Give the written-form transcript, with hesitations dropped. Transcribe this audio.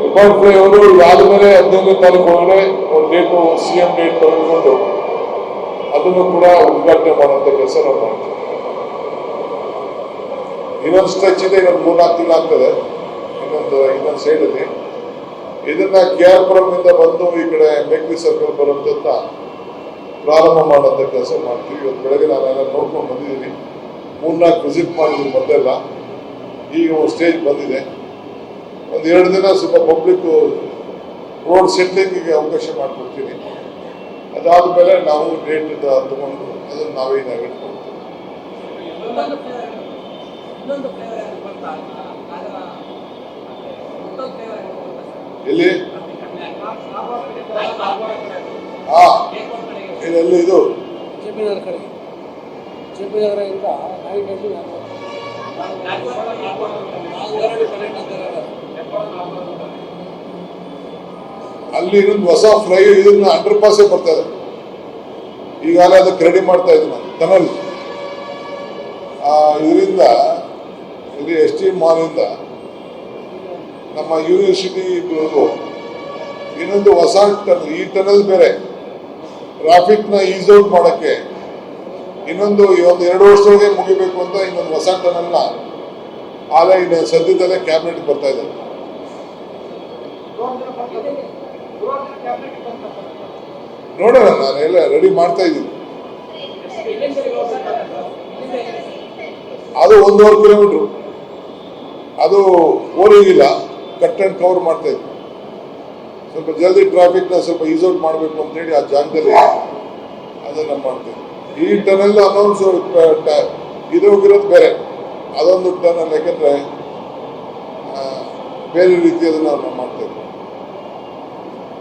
ಹೆಬ್ಬಾಳ್ ಅವರು ಆದಮೇಲೆ 15ನೇ ತಾರೀಕು ಒಳಗಡೆ ಡೇಟು CM ಡೇಟ್ ತೆಗೆದುಕೊಂಡು ಅದನ್ನು ಕೂಡ ಉದ್ಘಾಟನೆ ಮಾಡುವಂತ ಕೆಲಸ ನಾವು ಮಾಡ್ತೀವಿ. ಇನ್ನೊಂದು ಸ್ಟ್ರೆಚ್ ಇದೆ, ಇನ್ನೊಂದು 3-4 ತಿಂಗಳು ಆಗ್ತದೆ ಇನ್ನೊಂದು ಸೈಡಲ್ಲಿ. ಇದನ್ನ KR ಪುರಂ ಇಂದ ಬಂದು ಈ ಕಡೆ ಮೇಕ್ರಿ ಸರ್ಕಲ್ ಬರುವಂತ ಪ್ರಾರಂಭ ಮಾಡುವಂತ ಕೆಲಸ ಮಾಡ್ತೀವಿ. ಇವತ್ತು ಬೆಳಗ್ಗೆ ನಾನೆಲ್ಲ ನೋಡ್ಕೊಂಡು ಬಂದಿದ್ದೀನಿ, 3-4 ವಿಸಿಟ್ ಮಾಡಿದ್ದೀನಿ ಮೊದಲೆಲ್ಲ. ಈಗ ಒಂದು ಸ್ಟೇಜ್ ಬಂದಿದೆ. ಒಂದು 2 ದಿನ ಸ್ವಲ್ಪ ಪಬ್ಲಿಕ್ ರೋಡ್ ಸೆಟ್ಲಿಂಗಿಗೆ ಅವಕಾಶ ಮಾಡಿಕೊಡ್ತೀನಿ. ಅದಾದ್ಮೇಲೆ ನಾವು ಡೇಟ್ ತಗೊಂಡು ಅದನ್ನು ನಾವೇ ಇಟ್ಕೊಳ್ತೀವಿ. ಎಲ್ಲಿ ಎಲ್ಲಿ ಇದು JP ನಗರ ಕಡೆ, JP ನಗರದಿಂದ ಅಲ್ಲಿ ಇನ್ನೊಂದು ಹೊಸ ಫ್ಲೈ ಇದನ್ನ ಅಂಡರ್ ಪಾಸೇ ಬರ್ತಾ ಇದೆ. ಈಗಾಗಲೇ ಅದಕ್ಕೆ ರೆಡಿ ಮಾಡ್ತಾ ಇದ್ದೀನಿ ನಾನು. ಟನಲ್ ಇದರಿಂದ ಇಲ್ಲಿ ST ಮಾಲಿಂದ ನಮ್ಮ ಯೂನಿವರ್ಸಿಟಿ ಇನ್ನೊಂದು ಹೊಸ ಟನಲ್, ಈ ಟನಲ್ ಬೇರೆ ಟ್ರಾಫಿಕ್ನ ಈಸ್ ಔಟ್ ಮಾಡೋಕ್ಕೆ ಇನ್ನೊಂದು 2 ವರ್ಷದೊಳಗೆ ಮುಗಿಬೇಕು ಅಂತ ಇನ್ನೊಂದು ಹೊಸ ಟನಲ್ನ ಆಲೇ ಇನ್ನು ಸದ್ಯದಲ್ಲೇ ಕ್ಯಾಬಿನೆಟ್ ಬರ್ತಾ ಇದೆ. ನೋಡೋಣ, ನಾನೆಲ್ಲ ರೆಡಿ ಮಾಡ್ತಾ ಇದ್ದೀನಿ. ಅದು 1.5 ಕಿಲೋಮೀಟರ್, ಅದು ಓರಿಗಿಲ್ಲ, ಕಟ್ ಅಂಡ್ ಕವರ್ ಮಾಡ್ತಾ ಇದ್ವಿ. ಸ್ವಲ್ಪ ಜಲ್ದಿ ಟ್ರಾಫಿಕ್ನ ಸ್ವಲ್ಪ ಈಸ್ ಔಟ್ ಮಾಡಬೇಕು ಅಂತೇಳಿ ಆ ಜಾಗದಲ್ಲಿ ಅದನ್ನು ಮಾಡ್ತೇವೆ. ಈ ಟನಲ್ ಅನೌನ್ಸ್ ಇದು ಹೋಗಿರೋದು ಬೇರೆ, ಅದೊಂದು ಟನಲ್, ಯಾಕೆಂದ್ರೆ ಬೇರೆ ರೀತಿ ಅದನ್ನು ನಾವು ಮಾಡ್ತೇವೆ.